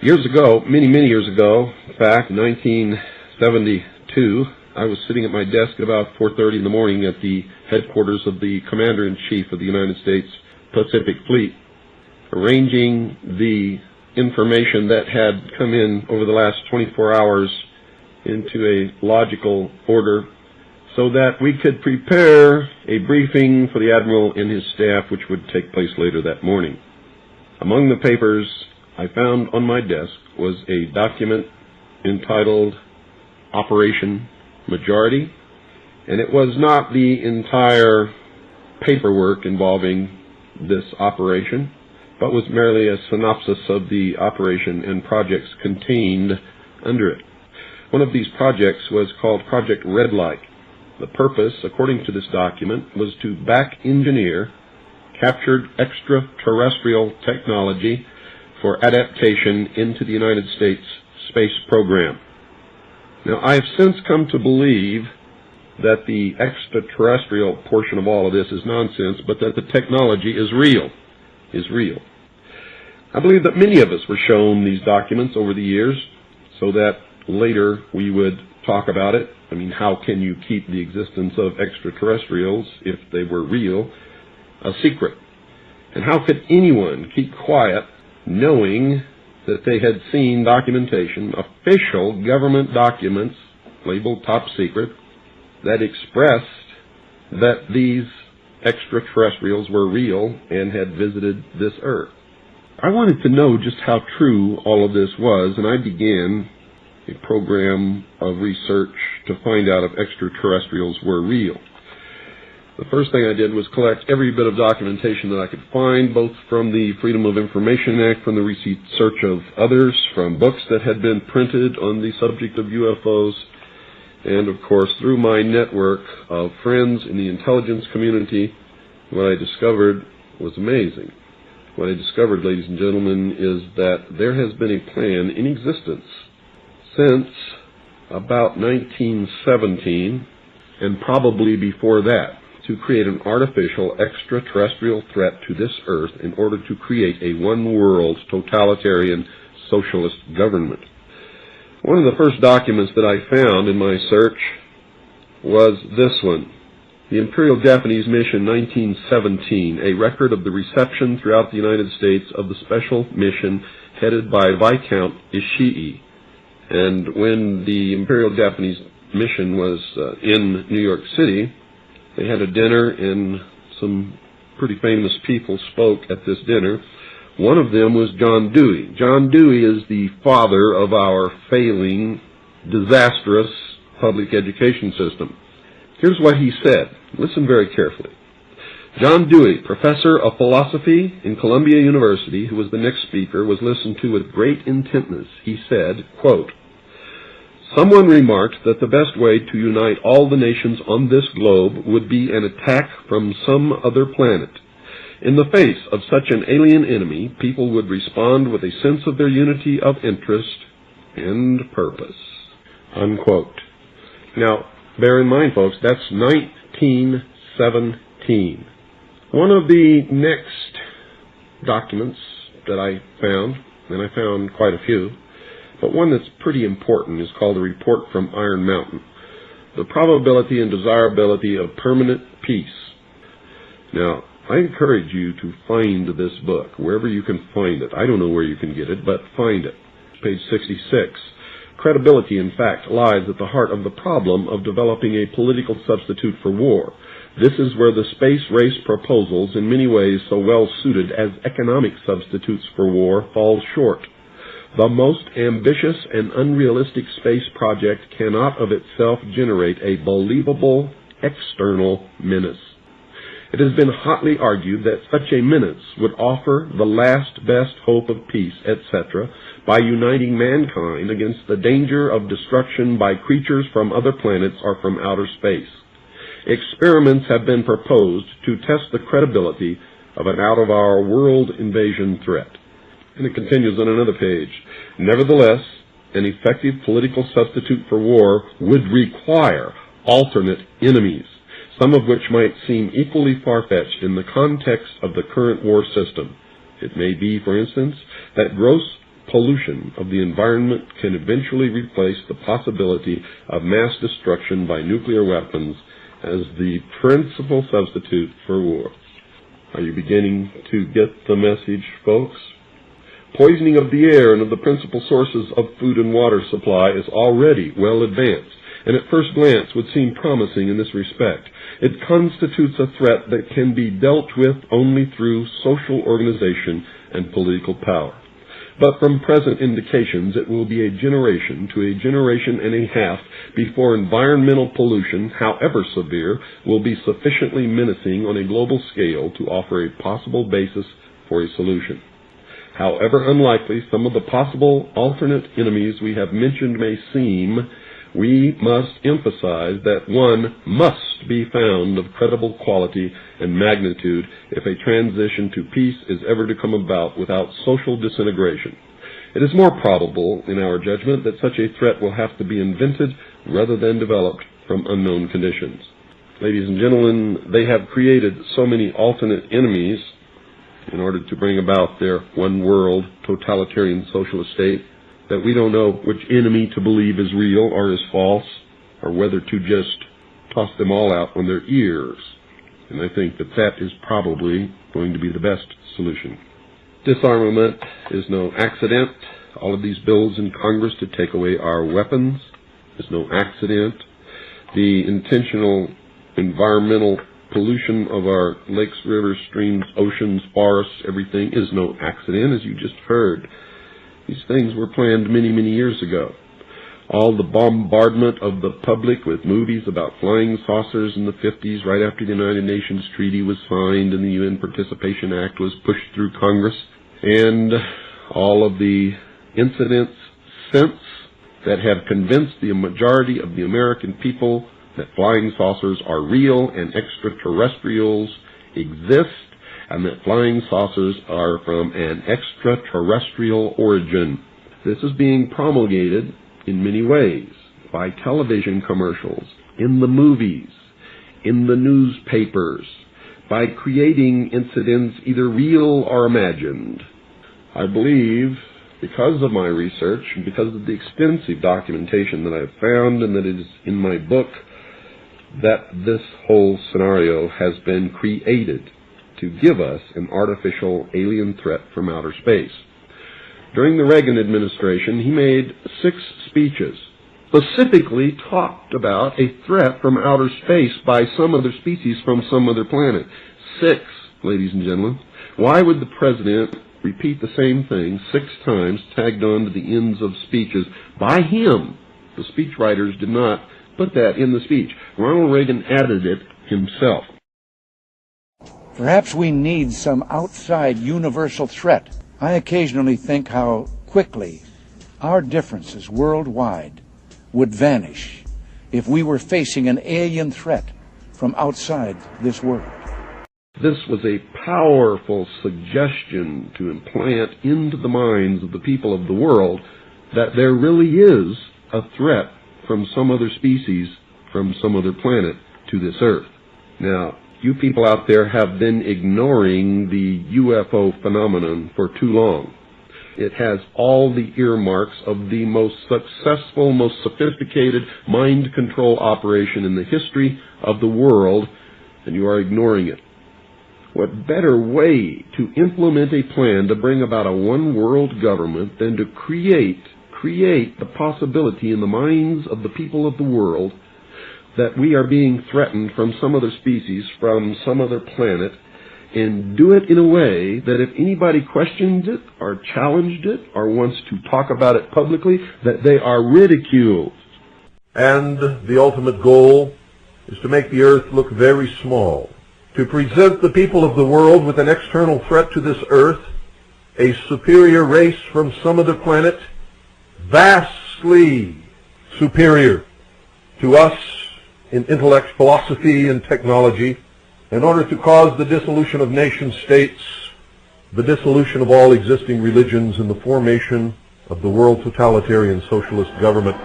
Years ago, many years ago, in fact, 1972, I was sitting at my desk at about 4:30 in the morning at the headquarters of the Commander-in-Chief of the United States Pacific Fleet, arranging the information that had come in over the last 24 hours into a logical order so that we could prepare a briefing for the Admiral and his staff, which would take place later that morning. Among the papers I found on my desk was a document entitled Operation Majority, and it was not the entire paperwork involving this operation, but was merely a synopsis of the operation and projects contained under it. One of these projects was called Project Red Light. The purpose, according to this document, was to back-engineer captured extraterrestrial technology for adaptation into the United States space program. Now, I have since come to believe that the extraterrestrial portion of all of this is nonsense, but that the technology is real. I believe that many of us were shown these documents over the years so that later we would talk about it. I mean, how can you keep the existence of extraterrestrials, if they were real, a secret? And how could anyone keep quiet knowing that they had seen documentation, official government documents labeled top secret, that expressed that these extraterrestrials were real and had visited this earth? I wanted to know just how true all of this was, and I began a program of research to find out if extraterrestrials were real. The first thing I did was collect every bit of documentation that I could find, both from the Freedom of Information Act, from the research of others, from books that had been printed on the subject of UFOs, and of course through my network of friends in the intelligence community. What I discovered was amazing. What I discovered, ladies and gentlemen, is that there has been a plan in existence since about 1917, and probably before that, to create an artificial extraterrestrial threat to this earth in order to create a one-world totalitarian socialist government. One of the first documents that I found in my search was this one, the Imperial Japanese Mission 1917, a record of the reception throughout the United States of the special mission headed by Viscount Ishii. And when the Imperial Japanese Mission was in New York City, they had a dinner, and some pretty famous people spoke at this dinner. One of them was John Dewey. John Dewey is the father of our failing, disastrous public education system. Here's what he said. Listen very carefully. John Dewey, professor of philosophy in Columbia University, who was the next speaker, was listened to with great intentness. He said, quote, "Someone remarked that the best way to unite all the nations on this globe would be an attack from some other planet. In the face of such an alien enemy, people would respond with a sense of their unity of interest and purpose." Unquote. Now, bear in mind, folks, that's 1917. One of the next documents that I found, and I found quite a few, but one that's pretty important, is called a Report from Iron Mountain, the Probability and Desirability of Permanent Peace. Now, I encourage you to find this book, wherever you can find it. I don't know where you can get it, but find it. Page 66. Credibility, in fact, lies at the heart of the problem of developing a political substitute for war. This is where the space race proposals, in many ways so well suited as economic substitutes for war, fall short. The most ambitious and unrealistic space project cannot of itself generate a believable external menace. It has been hotly argued that such a menace would offer the last best hope of peace, etc., by uniting mankind against the danger of destruction by creatures from other planets or from outer space. Experiments have been proposed to test the credibility of an out-of-our-world invasion threat. And it continues on another page. Nevertheless, an effective political substitute for war would require alternate enemies, some of which might seem equally far-fetched in the context of the current war system. It may be, for instance, that gross pollution of the environment can eventually replace the possibility of mass destruction by nuclear weapons as the principal substitute for war. Are you beginning to get the message, folks? Poisoning of the air and of the principal sources of food and water supply is already well advanced, and at first glance would seem promising in this respect. It constitutes a threat that can be dealt with only through social organization and political power. But from present indications, it will be a generation to a generation and a half before environmental pollution, however severe, will be sufficiently menacing on a global scale to offer a possible basis for a solution. However unlikely some of the possible alternate enemies we have mentioned may seem, we must emphasize that one must be found of credible quality and magnitude if a transition to peace is ever to come about without social disintegration. It is more probable, in our judgment, that such a threat will have to be invented rather than developed from unknown conditions. Ladies and gentlemen, they have created so many alternate enemies in order to bring about their one-world totalitarian socialist state that we don't know which enemy to believe is real or is false, or whether to just toss them all out on their ears. And I think that that is probably going to be the best solution. Disarmament is no accident. All of these bills in Congress to take away our weapons is no accident. The intentional environmental pollution of our lakes, rivers, streams, oceans, forests, everything is no accident, as you just heard. These things were planned many, many years ago. All the bombardment of the public with movies about flying saucers in the 50s, right after the United Nations Treaty was signed and the UN Participation Act was pushed through Congress, and all of the incidents since that have convinced the majority of the American people that flying saucers are real and extraterrestrials exist, and that flying saucers are from an extraterrestrial origin. This is being promulgated in many ways, by television commercials, in the movies, in the newspapers, by creating incidents either real or imagined. I believe, because of my research and because of the extensive documentation that I've found and that is in my book, that this whole scenario has been created to give us an artificial alien threat from outer space. During the Reagan administration, he made 6 speeches, specifically talked about a threat from outer space by some other species from some other planet. 6, ladies and gentlemen. Why would the president repeat the same thing 6 times, tagged on to the ends of speeches by him? The speechwriters did not put that in the speech. Ronald Reagan added it himself. Perhaps we need some outside universal threat. I occasionally think how quickly our differences worldwide would vanish if we were facing an alien threat from outside this world. This was a powerful suggestion to implant into the minds of the people of the world that there really is a threat from some other species, from some other planet to this earth. Now, you people out there have been ignoring the UFO phenomenon for too long. It has all the earmarks of the most successful, most sophisticated mind control operation in the history of the world, and you are ignoring it. What better way to implement a plan to bring about a one-world government than to create the possibility in the minds of the people of the world that we are being threatened from some other species, from some other planet, and do it in a way that if anybody questions it or challenged it or wants to talk about it publicly, that they are ridiculed. And the ultimate goal is to make the earth look very small, to present the people of the world with an external threat to this earth, a superior race from some other planet, vastly superior to us in intellect, philosophy, and technology, in order to cause the dissolution of nation-states, the dissolution of all existing religions, and the formation of the world totalitarian socialist government.